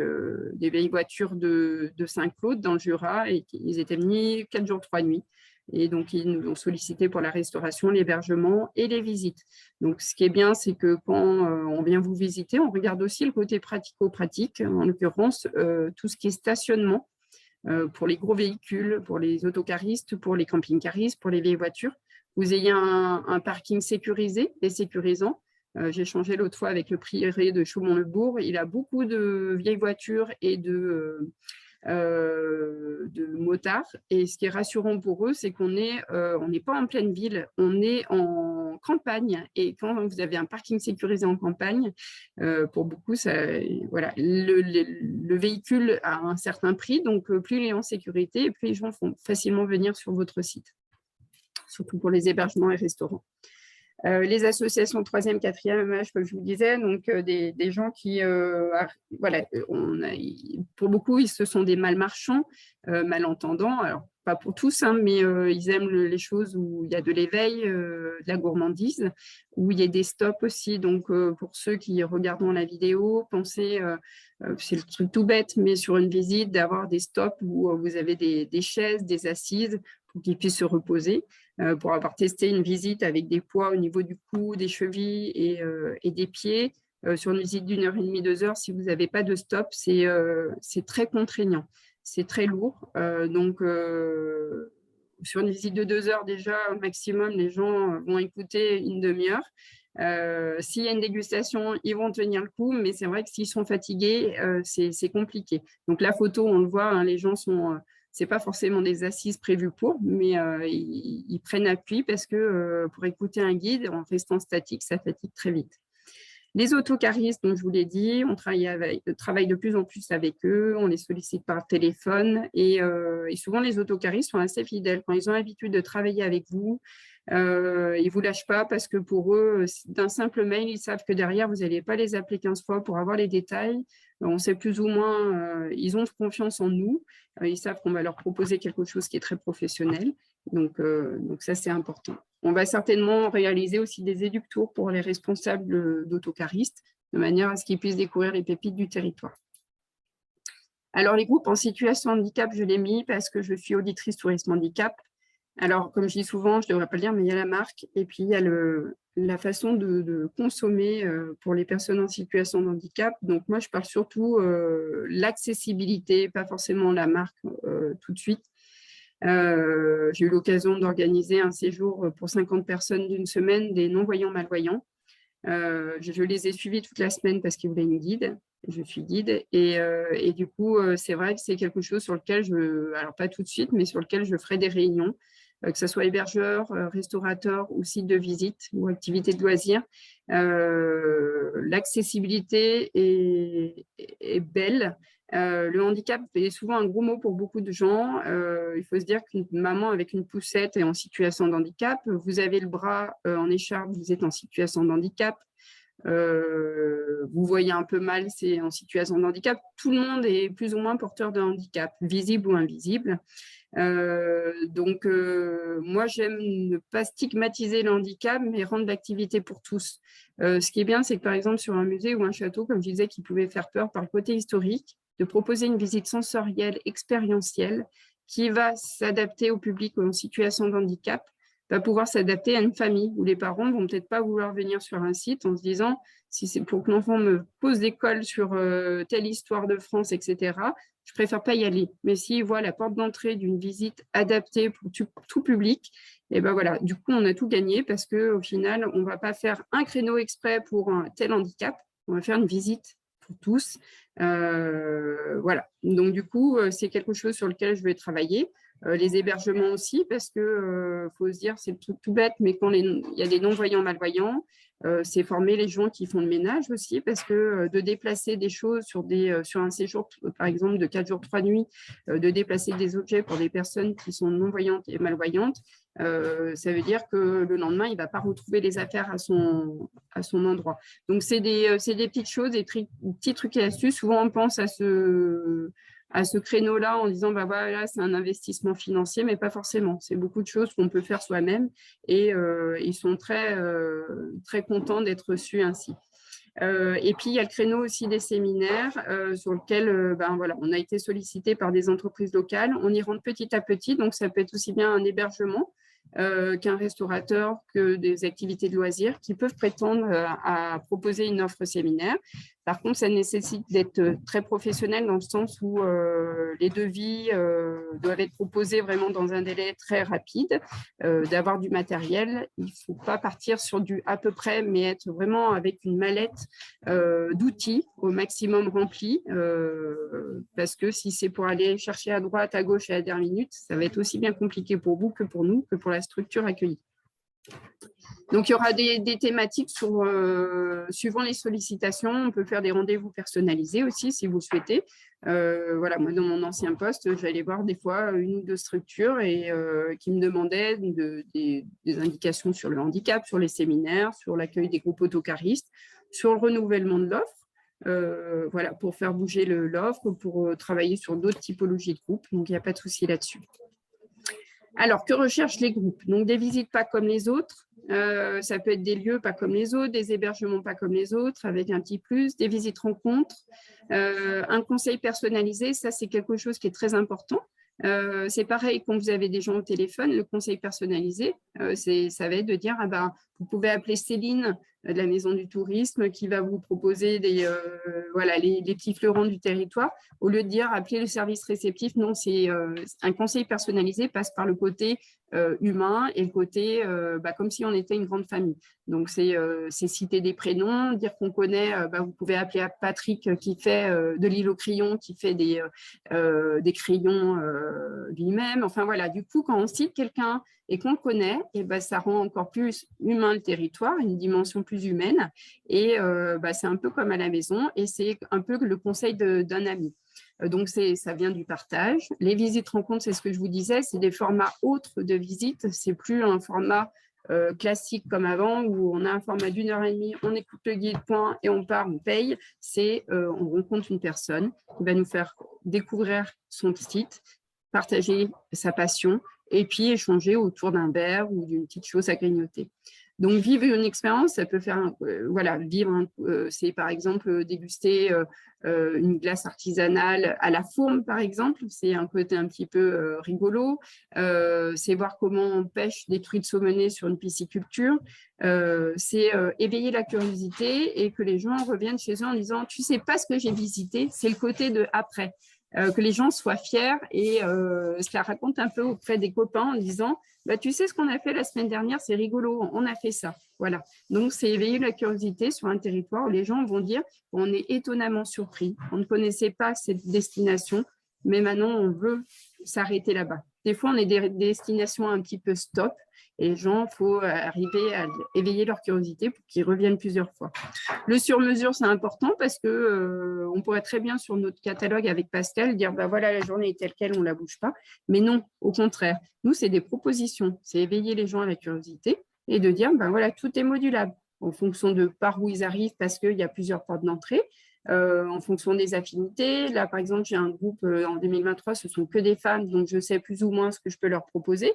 des vieilles voitures de Saint-Claude dans le Jura et ils étaient venus 4 jours, 3 nuits. Et donc, ils nous ont sollicité pour la restauration, l'hébergement et les visites. Donc, ce qui est bien, c'est que quand on vient vous visiter, on regarde aussi le côté pratico-pratique, en l'occurrence, tout ce qui est stationnement pour les gros véhicules, pour les autocaristes, pour les camping-caristes, pour les vieilles voitures. Vous ayez un parking sécurisé et sécurisant. J'ai échangé l'autre fois avec le prieuré de Chaumont-le-Bourg. Il a beaucoup de vieilles voitures et de motards. Et ce qui est rassurant pour eux, c'est qu'on n'est pas en pleine ville, on est en campagne. Et quand vous avez un parking sécurisé en campagne, pour beaucoup, voilà, le véhicule a un certain prix, donc plus il est en sécurité, et plus les gens font facilement venir sur votre site, surtout pour les hébergements et restaurants. Les associations 3e, 4e âge, comme je vous disais, donc des gens qui, voilà, pour beaucoup, ce sont des malmarchants, malentendants, alors pas pour tous, hein, mais ils aiment les choses où il y a de l'éveil, de la gourmandise, où il y a des stops aussi. Donc, pour ceux qui regardent la vidéo, pensez, c'est le truc tout bête, mais sur une visite, d'avoir des stops où vous avez des chaises, des assises, pour qu'ils puissent se reposer. Pour avoir testé une visite avec des poids au niveau du cou, des chevilles et des pieds, sur une visite d'1h30, 2 heures, si vous n'avez pas de stop, c'est très contraignant, c'est très lourd. Donc, sur une visite de 2 heures, déjà, au maximum, les gens vont écouter une demi-heure. S'il y a une dégustation, ils vont tenir le coup, mais c'est vrai que s'ils sont fatigués, c'est compliqué. Donc, la photo, on le voit, hein, les gens sont... Ce n'est pas forcément des assises prévues pour, mais ils prennent appui parce que pour écouter un guide, en restant statique, ça fatigue très vite. Les autocaristes, donc je vous l'ai dit, on travaille de plus en plus avec eux, on les sollicite par téléphone et souvent les autocaristes sont assez fidèles. Quand ils ont l'habitude de travailler avec vous, ils ne vous lâchent pas parce que pour eux, d'un simple mail, ils savent que derrière, vous n'allez pas les appeler 15 fois pour avoir les détails. On sait plus ou moins, ils ont confiance en nous, ils savent qu'on va leur proposer quelque chose qui est très professionnel. Donc ça, c'est important. On va certainement réaliser aussi des éductours pour les responsables d'autocaristes, de manière à ce qu'ils puissent découvrir les pépites du territoire. Alors, les groupes en situation de handicap, je l'ai mis parce que je suis auditrice tourisme handicap. Alors, comme je dis souvent, je ne devrais pas le dire, mais il y a la marque et puis il y a la façon de consommer pour les personnes en situation de handicap. Donc, moi, je parle surtout l'accessibilité, pas forcément la marque tout de suite. J'ai eu l'occasion d'organiser un séjour pour 50 personnes d'une semaine, des non-voyants, malvoyants. Je les ai suivis toute la semaine parce qu'ils voulaient une guide. Je suis guide et du coup, c'est vrai que c'est quelque chose sur lequel alors pas tout de suite, mais sur lequel je ferai des réunions, que ce soit hébergeur, restaurateur ou site de visite ou activité de loisirs. L'accessibilité est belle. Le handicap est souvent un gros mot pour beaucoup de gens. Il faut se dire qu'une maman avec une poussette est en situation de handicap. Vous avez le bras en écharpe, vous êtes en situation de handicap. Vous voyez un peu mal, c'est en situation de handicap. Tout le monde est plus ou moins porteur de handicap, visible ou invisible. Donc, moi, j'aime ne pas stigmatiser le handicap, mais rendre l'activité pour tous. Ce qui est bien, c'est que par exemple, sur un musée ou un château, comme je disais, qui pouvait faire peur par le côté historique, de proposer une visite sensorielle, expérientielle, qui va s'adapter au public en situation de handicap, va pouvoir s'adapter à une famille où les parents ne vont peut-être pas vouloir venir sur un site en se disant si c'est pour que l'enfant me pose des cols sur telle histoire de France, etc., je préfère pas y aller. Mais s'il voit la porte d'entrée d'une visite adaptée pour tout public, et ben voilà, du coup, on a tout gagné parce qu'au final, on ne va pas faire un créneau exprès pour un tel handicap, on va faire une visite pour tous. Voilà. Donc, du coup, c'est quelque chose sur lequel je vais travailler. Les hébergements aussi, parce que faut se dire, c'est tout bête, mais quand il y a des non-voyants, malvoyants, c'est former les gens qui font le ménage aussi, parce que de déplacer des choses sur un séjour, par exemple, de 4 jours, 3 nuits, de déplacer des objets pour des personnes qui sont non-voyantes et malvoyantes, ça veut dire que le lendemain, il ne va pas retrouver les affaires à son endroit. Donc, c'est des petites choses, des petits trucs et astuces. Souvent, on pense à ce créneau-là en disant, bah voilà, c'est un investissement financier, mais pas forcément. C'est beaucoup de choses qu'on peut faire soi-même et ils sont très, très contents d'être reçus ainsi. Et puis, il y a le créneau aussi des séminaires sur lequel voilà, on a été sollicité par des entreprises locales. On y rentre petit à petit, donc ça peut être aussi bien un hébergement qu'un restaurateur, que des activités de loisirs qui peuvent prétendre à proposer une offre séminaire. Par contre, ça nécessite d'être très professionnel dans le sens où les devis doivent être proposés vraiment dans un délai très rapide, d'avoir du matériel. Il ne faut pas partir sur du à peu près, mais être vraiment avec une mallette d'outils au maximum remplie, parce que si c'est pour aller chercher à droite, à gauche et à la dernière minute, ça va être aussi bien compliqué pour vous que pour nous, que pour la structure accueillie. Donc, il y aura des thématiques suivant les sollicitations. On peut faire des rendez-vous personnalisés aussi, si vous le souhaitez. Voilà, moi, dans mon ancien poste, j'allais voir des fois une ou deux structures et qui me demandaient des indications sur le handicap, sur les séminaires, sur l'accueil des groupes autocaristes, sur le renouvellement de l'offre. Voilà, pour faire bouger l'offre, pour travailler sur d'autres typologies de groupes. Donc, il n'y a pas de souci là-dessus. Alors, que recherchent les groupes? Donc, des visites pas comme les autres. Ça peut être des lieux pas comme les autres, des hébergements pas comme les autres, avec un petit plus, des visites rencontres, un conseil personnalisé. Ça, c'est quelque chose qui est très important. C'est pareil quand vous avez des gens au téléphone, le conseil personnalisé, ça va être de dire, vous pouvez appeler Céline de la Maison du Tourisme qui va vous proposer voilà, les petits fleurons du territoire, au lieu de dire appelez le service réceptif. Non, c'est un conseil personnalisé passe par le côté humain et le côté comme si on était une grande famille. Donc, c'est citer des prénoms, dire qu'on connaît, vous pouvez appeler Patrick qui fait de l'île au crayon, qui fait des crayons lui-même. Enfin, voilà, du coup, quand on cite quelqu'un et qu'on le connaît, et ça rend encore plus humain le territoire, une dimension plus humaine. Et c'est un peu comme à la maison et c'est un peu le conseil d'un ami. Donc, ça vient du partage. Les visites rencontres, c'est ce que je vous disais, c'est des formats autres de visites. C'est plus un format classique comme avant où on a un format d'1h30, on écoute le guide, point, et on part, on paye. C'est on rencontre une personne qui va nous faire découvrir son site, partager sa passion et puis échanger autour d'un verre ou d'une petite chose à grignoter. Donc, vivre une expérience, ça peut faire, c'est par exemple déguster une glace artisanale à la fourme, par exemple. C'est un côté un petit peu rigolo. C'est voir comment on pêche des truites saumonées sur une pisciculture. C'est éveiller la curiosité et que les gens reviennent chez eux en disant « Tu sais pas ce que j'ai visité », c'est le côté de après. Que les gens soient fiers et se la racontent un peu auprès des copains en disant tu sais ce qu'on a fait la semaine dernière, c'est rigolo, on a fait ça. Voilà. Donc, c'est éveiller la curiosité sur un territoire où les gens vont dire on est étonnamment surpris, on ne connaissait pas cette destination, mais maintenant on veut s'arrêter là-bas. Des fois, on est des destinations un petit peu stop et les gens, il faut arriver à éveiller leur curiosité pour qu'ils reviennent plusieurs fois. Le sur-mesure, c'est important parce que on pourrait très bien sur notre catalogue avec Pascal dire voilà, la journée est telle quelle, on ne la bouge pas. Mais non, au contraire. Nous, c'est des propositions. C'est éveiller les gens à la curiosité et de dire voilà, tout est modulable en fonction de par où ils arrivent parce qu'il y a plusieurs portes d'entrée. En fonction des affinités. Là, par exemple, j'ai un groupe en 2023, ce sont que des femmes, donc je sais plus ou moins ce que je peux leur proposer.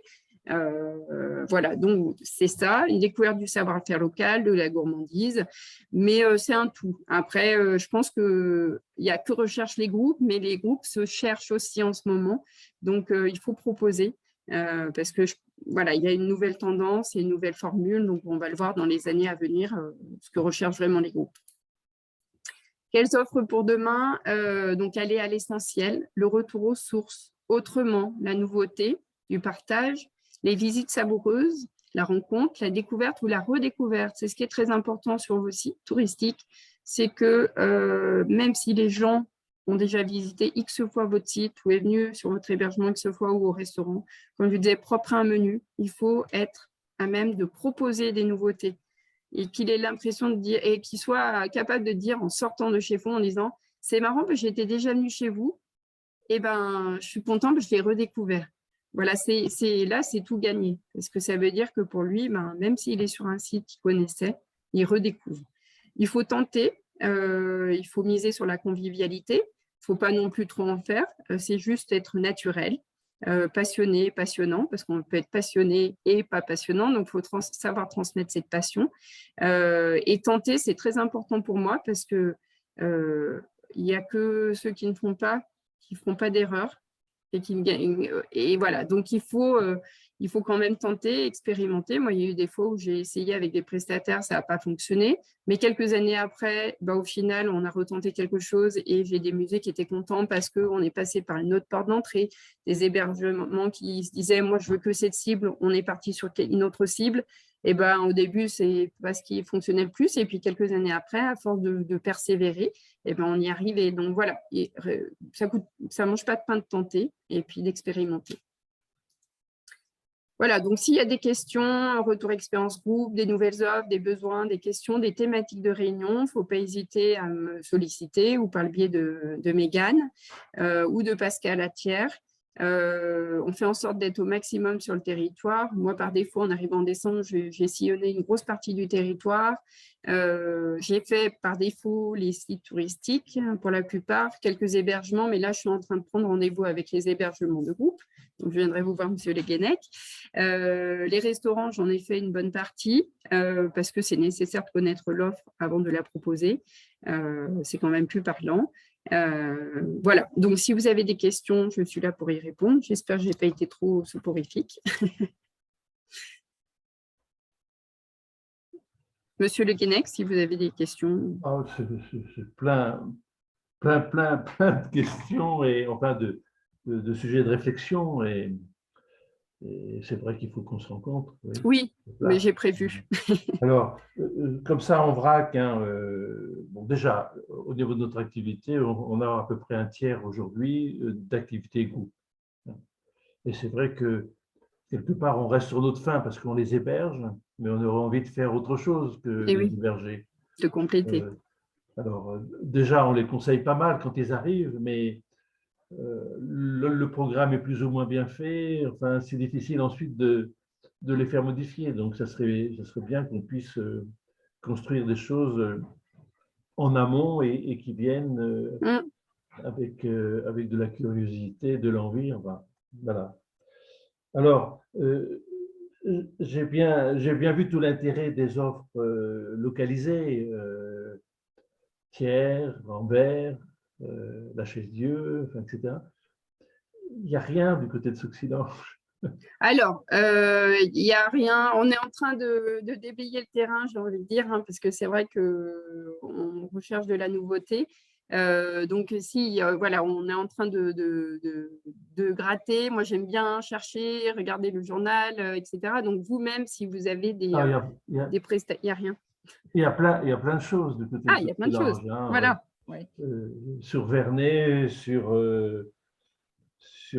Voilà, donc c'est ça, une découverte du savoir-faire local, de la gourmandise, mais c'est un tout. Après, je pense qu'il n'y a que recherche les groupes, mais les groupes se cherchent aussi en ce moment, donc il faut proposer, parce que voilà, il y a une nouvelle tendance et une nouvelle formule, donc on va le voir dans les années à venir, ce que recherchent vraiment les groupes. Quelles offres pour demain? Donc aller à l'essentiel, le retour aux sources, autrement, la nouveauté, du partage, les visites savoureuses, la rencontre, la découverte ou la redécouverte. C'est ce qui est très important sur vos sites touristiques. c'est que même si les gens ont déjà visité X fois votre site ou est venu sur votre hébergement X fois ou au restaurant, comme je disais, propre à un menu, il faut être à même de proposer des nouveautés et qu'il ait l'impression de dire, et qu'il soit capable de dire en sortant de chez vous en disant « c'est marrant, parce que j'étais déjà venu chez vous, et ben, je suis content parce que je l'ai redécouvert ». Voilà, là, c'est tout gagné. Parce que ça veut dire que pour lui, ben, même s'il est sur un site qu'il connaissait, il redécouvre. Il faut tenter, il faut miser sur la convivialité. Il ne faut pas non plus trop en faire. C'est juste être naturel, passionné, passionnant, parce qu'on peut être passionné et pas passionnant. Donc, il faut savoir transmettre cette passion. Et tenter, c'est très important pour moi parce que il n'y a que ceux qui ne feront pas d'erreur. Et voilà, donc il faut quand même tenter, expérimenter. Moi, il y a eu des fois où j'ai essayé avec des prestataires, ça n'a pas fonctionné. Mais quelques années après, au final, on a retenté quelque chose et j'ai des musées qui étaient contents parce qu'on est passé par une autre porte d'entrée, des hébergements qui se disaient « moi, je veux que cette cible », on est parti sur une autre cible. Et au début, c'est pas ce qui fonctionnait le plus. Et puis, quelques années après, à force de persévérer, on y arrive. Et donc, voilà, ça ne mange pas de pain de tenter et puis d'expérimenter. Voilà, donc s'il y a des questions, un retour expérience groupe, des nouvelles offres, des besoins, des questions, des thématiques de réunion, il ne faut pas hésiter à me solliciter ou par le biais de Mégane ou de Pascal Atière. On fait en sorte d'être au maximum sur le territoire. Moi, par défaut, en arrivant en décembre, j'ai sillonné une grosse partie du territoire. J'ai fait par défaut les sites touristiques pour la plupart, quelques hébergements, mais là, je suis en train de prendre rendez-vous avec les hébergements de groupe. Donc, je viendrai vous voir, monsieur Le Guenec. Les restaurants, j'en ai fait une bonne partie parce que c'est nécessaire de connaître l'offre avant de la proposer. C'est quand même plus parlant. Voilà, donc si vous avez des questions, je suis là pour y répondre. J'espère que je n'ai pas été trop soporifique. Monsieur Le Guenec, si vous avez des questions. Oh, c'est plein de questions et enfin de sujets de réflexion. Et c'est vrai qu'il faut qu'on se rencontre. Oui, mais j'ai prévu. Alors, comme ça, en vrac, bon, déjà, au niveau de notre activité, on a à peu près un tiers aujourd'hui d'activité groupe. Et c'est vrai que, quelque part, on reste sur notre faim parce qu'on les héberge, mais on aurait envie de faire autre chose que les héberger. De compléter. Alors, déjà, on les conseille pas mal quand ils arrivent, mais le programme est plus ou moins bien fait. Enfin, c'est difficile ensuite de les faire modifier. Donc, ça serait bien qu'on puisse construire des choses en amont et qui viennent avec de la curiosité, de l'envie. Enfin, voilà. Alors, j'ai bien vu tout l'intérêt des offres localisées, Thiers, Rambert, La Chaise-Dieu, etc. Il n'y a rien du côté de Sauxillange. Alors, il n'y a rien. On est en train de déblayer le terrain, j'ai envie de dire, parce que c'est vrai qu'on recherche de la nouveauté. Donc, si, voilà, on est en train de gratter. Moi, j'aime bien chercher, regarder le journal, etc. Donc, vous-même, si vous avez des prestations, il n'y a rien. Il y a plein de choses du côté de il y a plein de choses. Voilà. Sur Vernet, sur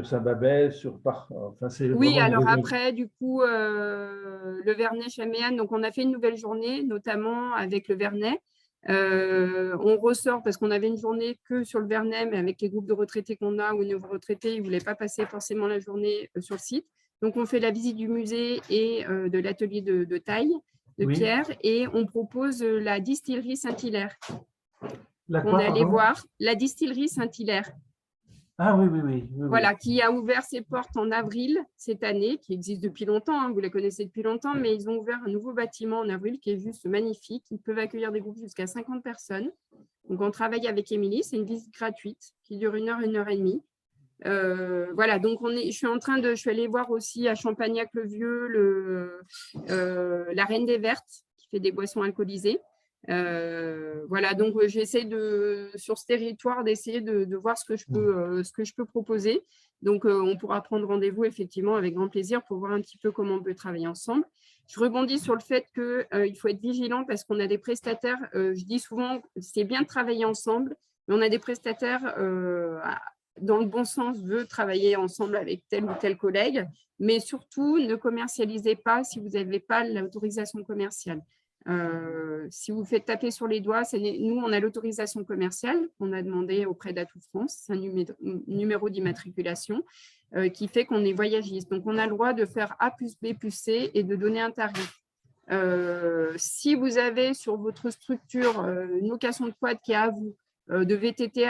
Saint-Babel, enfin, c'est oui, alors après, du coup, le Vernet Chaméane, donc on a fait une nouvelle journée, notamment avec le Vernet. On ressort parce qu'on avait une journée que sur le Vernet, mais avec les groupes de retraités qu'on a ou les nouveaux retraités, ils ne voulaient pas passer forcément la journée sur le site. Donc, on fait la visite du musée et de l'atelier de taille de Pierre et on propose la distillerie Saint-Hilaire. On est allé voir la distillerie Saint-Hilaire. Ah oui. Voilà, qui a ouvert ses portes en avril cette année, qui existe depuis longtemps, vous la connaissez depuis longtemps, mais ils ont ouvert un nouveau bâtiment en avril qui est juste magnifique. Ils peuvent accueillir des groupes jusqu'à 50 personnes. Donc, on travaille avec Émilie, c'est une visite gratuite qui dure 1 heure, 1 heure et demie. Voilà, donc je suis allée voir aussi à Champagnac-le-Vieux la Reine des Vertes qui fait des boissons alcoolisées. Voilà, donc j'essaie sur ce territoire d'essayer de voir ce que je peux proposer. Donc, on pourra prendre rendez-vous effectivement avec grand plaisir pour voir un petit peu comment on peut travailler ensemble. Je rebondis sur le fait qu'il faut être vigilant parce qu'on a des prestataires, je dis souvent, c'est bien de travailler ensemble, mais on a des prestataires dans le bon sens, veut travailler ensemble avec tel ou tel collègue, mais surtout, ne commercialisez pas si vous n'avez pas l'autorisation commerciale. Si vous faites taper sur les doigts, nous, on a l'autorisation commerciale qu'on a demandé auprès d'Atout France, c'est un numéro d'immatriculation qui fait qu'on est voyagiste. Donc, on a le droit de faire A plus B plus C et de donner un tarif. Si vous avez sur votre structure une location de quad qui est à vous, de VTT,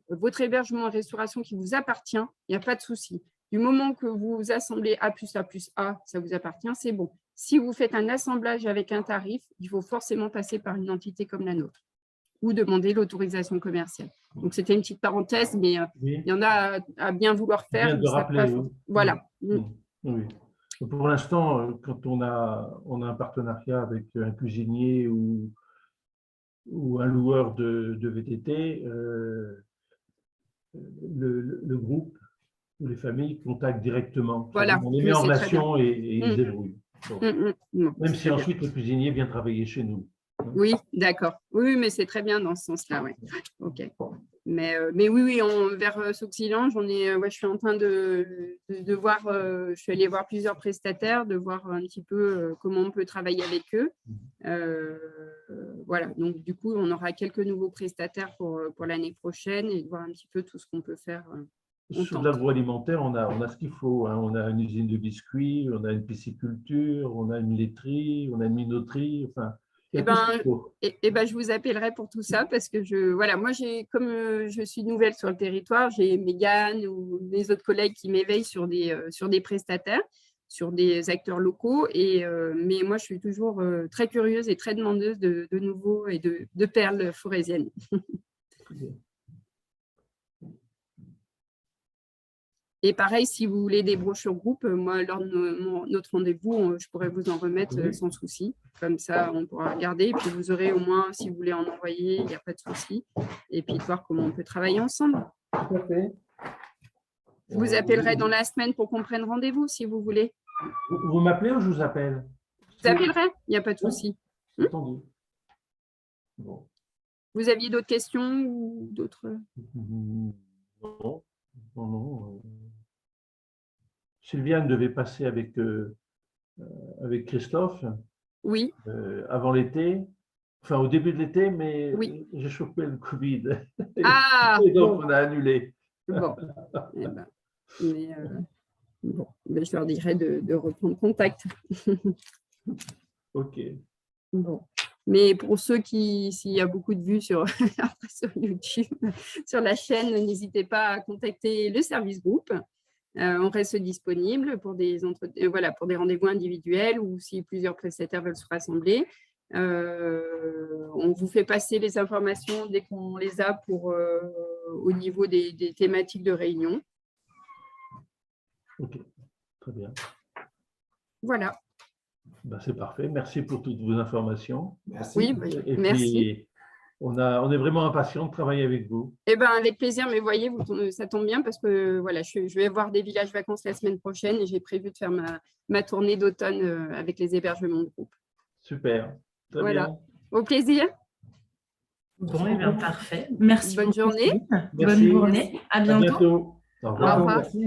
votre hébergement et restauration qui vous appartient, il n'y a pas de souci. Du moment que vous assemblez A plus A plus A, ça vous appartient, c'est bon. Si vous faites un assemblage avec un tarif, il faut forcément passer par une entité comme la nôtre ou demander l'autorisation commerciale. Donc, c'était une petite parenthèse, mais il y en a à bien vouloir faire. Bien de rappeler, oui. Voilà. Oui. Pour l'instant, quand on a un partenariat avec un cuisinier ou un loueur de VTT, le groupe ou les familles contactent directement. Voilà. On les met en relation et ils débrouillent. Même si ensuite le cuisinier vient travailler chez nous. Oui, d'accord. Oui, mais c'est très bien dans ce sens-là. Ouais. OK. Mais oui, vers Sauxillan, je suis en train de voir, je suis allée voir plusieurs prestataires, de voir un petit peu comment on peut travailler avec eux. Voilà, donc du coup, on aura quelques nouveaux prestataires pour l'année prochaine et de voir un petit peu tout ce qu'on peut faire. Sur l'agroalimentaire, on a ce qu'il faut. Hein. On a une usine de biscuits, on a une pisciculture, on a une laiterie, on a une minoterie. Enfin, je vous appellerai pour tout ça parce que moi, comme je suis nouvelle sur le territoire, j'ai Mégane ou mes autres collègues qui m'éveillent sur des prestataires, sur des acteurs locaux. Mais moi, je suis toujours très curieuse et très demandeuse de nouveaux et de perles forésiennes. Et pareil, si vous voulez des brochures groupe, moi, lors de notre rendez-vous, je pourrais vous en remettre sans souci. Comme ça, on pourra regarder. Et puis, vous aurez au moins, si vous voulez en envoyer, il n'y a pas de souci. Et puis, de voir comment on peut travailler ensemble. Tout à fait. Je vous appellerai dans la semaine pour qu'on prenne rendez-vous, si vous voulez. Vous m'appelez ou je vous appelle? Je vous appellerai, il n'y a pas de souci. Entendu. Bon. Vous aviez d'autres questions ou d'autres? Non. Sylviane devait passer avec Christophe avant l'été, enfin au début de l'été, mais j'ai chopé le Covid. Et donc on a annulé. Bon. Je leur dirai de reprendre contact. OK. Bon. Mais pour ceux s'il y a beaucoup de vues sur YouTube, sur la chaîne, n'hésitez pas à contacter le service groupe. On reste disponible pour des rendez-vous individuels ou si plusieurs prestataires veulent se rassembler. On vous fait passer les informations dès qu'on les a au niveau des thématiques de réunion. OK, très bien. Voilà. C'est parfait. Merci pour toutes vos informations. Merci. Oui, merci. Puis, on est vraiment impatients de travailler avec vous. Avec plaisir, mais voyez, ça tombe bien parce que voilà, je vais voir des villages vacances la semaine prochaine et j'ai prévu de faire ma tournée d'automne avec les hébergements de groupe. Super. Très bien. Au plaisir. Bon, et bien parfait. Merci. Bonne journée. Bonne journée. À bientôt. À bientôt. Au revoir. Au revoir. Merci.